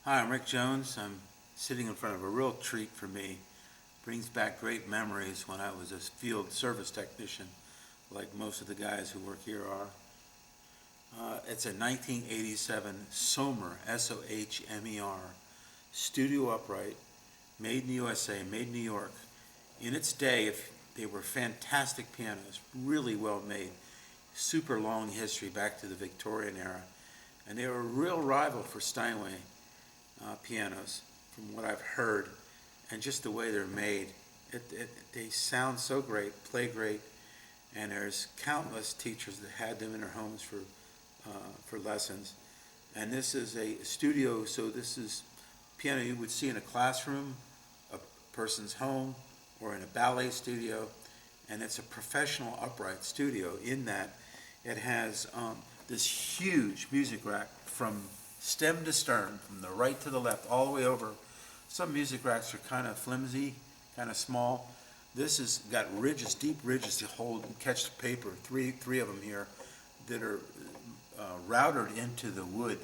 Hi, I'm Rick Jones. I'm sitting in front of a real treat for me. Brings back great memories when I was a field service technician, like most of the guys who work here are. It's a 1987 Sohmer, Sohmer, studio upright, made in the USA, made in New York. In its day, if they were fantastic pianos, really well made, super long history back to the Victorian era, and they were a real rival for Steinway pianos, from what I've heard, and just the way they're made. They sound so great, play great, and there's countless teachers that had them in their homes for lessons. And this is a studio, so this is piano you would see in a classroom, a person's home, or in a ballet studio, and it's a professional upright studio in that it has this huge music rack from stem to stern, from the right to the left, all the way over. Some music racks are kind of flimsy, kind of small. This has got ridges, deep ridges to hold and catch the paper. Three of them here that are routed into the wood,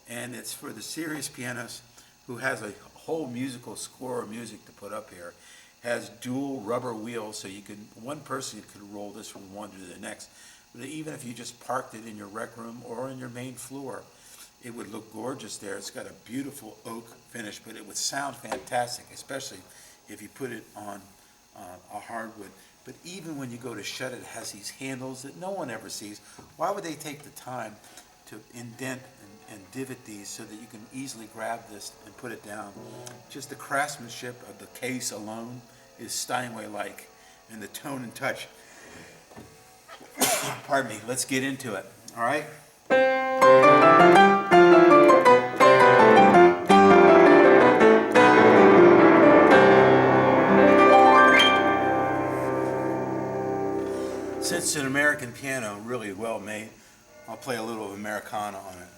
and it's for the serious pianist who has a whole musical score of music to put up here. Has dual rubber wheels, so one person could roll this from one to the next. But even if you just parked it in your rec room or in your main floor, it would look gorgeous there. It's got a beautiful oak finish, but it would sound fantastic, especially if you put it on a hardwood. But even when you go to shut it, it has these handles that no one ever sees. Why would they take the time to indent and divot these so that you can easily grab this and put it down? Just the craftsmanship of the case alone is Steinway-like, and the tone and touch. Pardon me, let's get into it, all right? Since it's an American piano, really well made, I'll play a little of Americana on it.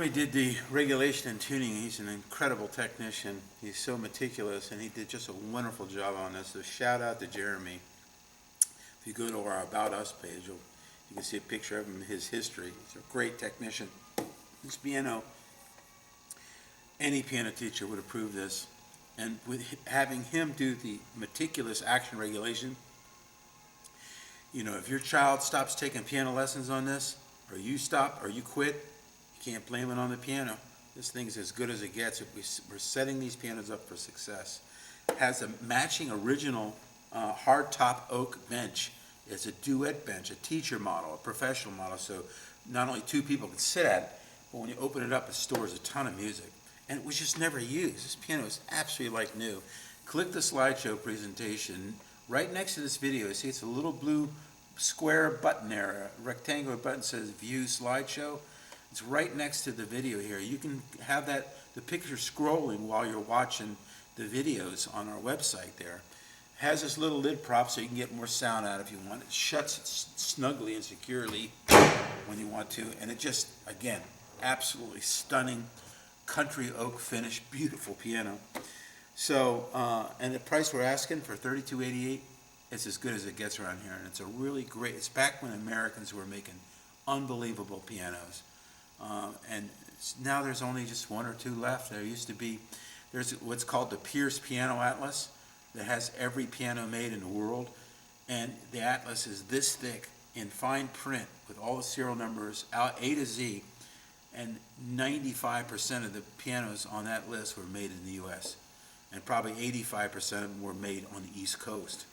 Jeremy did the regulation and tuning. He's an incredible technician. He's so meticulous, and he did just a wonderful job on this. So shout out to Jeremy. If you go to our About Us page, you can see a picture of him, his history. He's a great technician. This piano, any piano teacher would approve this. And with having him do the meticulous action regulation, you know, if your child stops taking piano lessons on this, or you stop, or you quit, you can't blame it on the piano. This thing's as good as it gets. We're setting these pianos up for success. It has a matching original hardtop oak bench. It's a duet bench, a teacher model, a professional model, so not only two people can sit at it, but when you open it up, it stores a ton of music. And it was just never used. This piano is absolutely like new. Click the slideshow presentation. Right next to this video, see it's a little blue square button there, a rectangular button says View Slideshow. It's right next to the video here. You can have the picture scrolling while you're watching the videos on our website there. It has this little lid prop so you can get more sound out if you want. It shuts snugly and securely when you want to, and it just, again, absolutely stunning country oak finish, beautiful piano. So, and the price we're asking for $32.88, it's as good as it gets around here, and it's a really great, it's back when Americans were making unbelievable pianos. And now there's only just one or two left. There used to be, there's what's called the Pierce Piano Atlas that has every piano made in the world, and the atlas is this thick in fine print with all the serial numbers out A to Z, and 95% of the pianos on that list were made in the U.S., and probably 85% of them were made on the East Coast.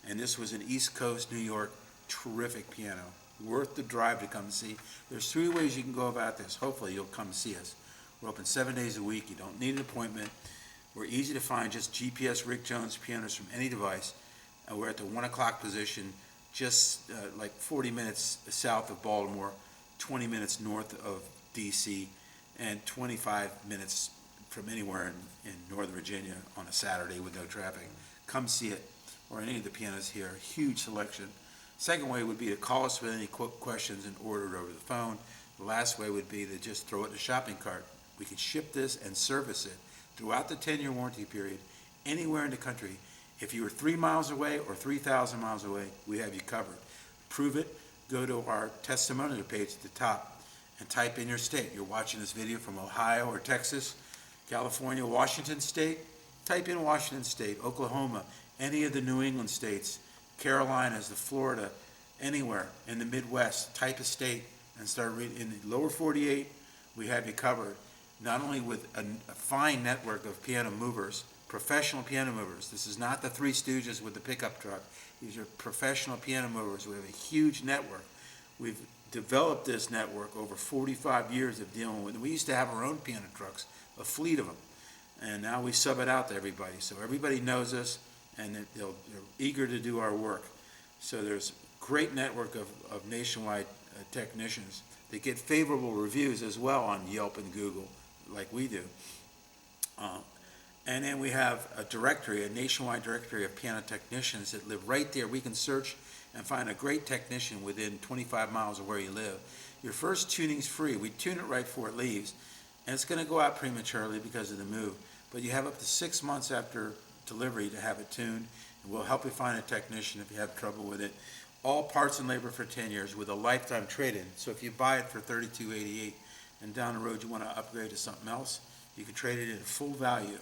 And this was an East Coast, New York, terrific piano. Worth the drive to come see. There's three ways you can go about this. Hopefully you'll come see us. We're open 7 days a week. You don't need an appointment. We're easy to find, just GPS Rick Jones pianos from any device. And we're at the 1 o'clock position, just like 40 minutes south of Baltimore, 20 minutes north of DC, and 25 minutes from anywhere in Northern Virginia on a Saturday with no traffic. Come see it, or any of the pianos here. Huge selection. Second way would be to call us with any questions and order it over the phone. The last way would be to just throw it in a shopping cart. We can ship this and service it throughout the 10-year warranty period anywhere in the country. If you were 3 miles away or 3,000 miles away, we have you covered. Prove it. Go to our testimonial page at the top and type in your state. You're watching this video from Ohio or Texas, California, Washington State. Type in Washington State, Oklahoma, any of the New England states, Carolinas, the Florida, anywhere in the Midwest. Type a state and start reading. In the lower 48, we have you covered. Not only with a fine network of piano movers, professional piano movers. This is not the Three Stooges with the pickup truck. These are professional piano movers. We have a huge network. We've developed this network over 45 years of dealing with it. We used to have our own piano trucks, a fleet of them, and now we sub it out to everybody. So everybody knows us, and they're eager to do our work. So there's a great network of nationwide technicians. They get favorable reviews as well on Yelp and Google, like we do. And then we have a directory, a nationwide directory of piano technicians that live right there. We can search and find a great technician within 25 miles of where you live. Your first tuning's free. We tune it right before it leaves, and it's going to go out prematurely because of the move. But you have up to 6 months after delivery to have it tuned, and we'll help you find a technician if you have trouble with it. All parts and labor for 10 years with a lifetime trade-in. So if you buy it for $32.88 and down the road you want to upgrade to something else, you can trade it in full value,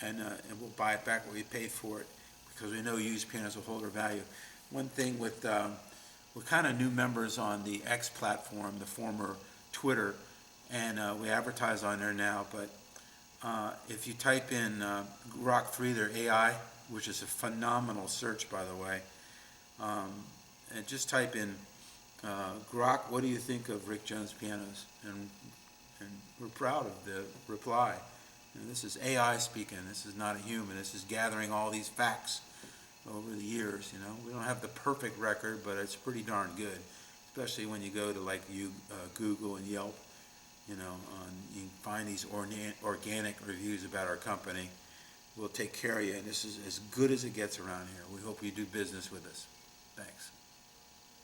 and we'll buy it back what we paid for it, because we know used pianos will hold their value. One thing with, we're kind of new members on the X platform, the former Twitter, and we advertise on there now, but if you type in Grok 3, their AI, which is a phenomenal search, by the way, and just type in Grok, what do you think of Rick Jones pianos? And we're proud of the reply. And this is AI speaking. This is not a human. This is gathering all these facts over the years. You know, we don't have the perfect record, but it's pretty darn good, especially when you go to like Google and Yelp. You know, you can find these organic reviews about our company. We'll take care of you, and this is as good as it gets around here. We hope you do business with us. Thanks.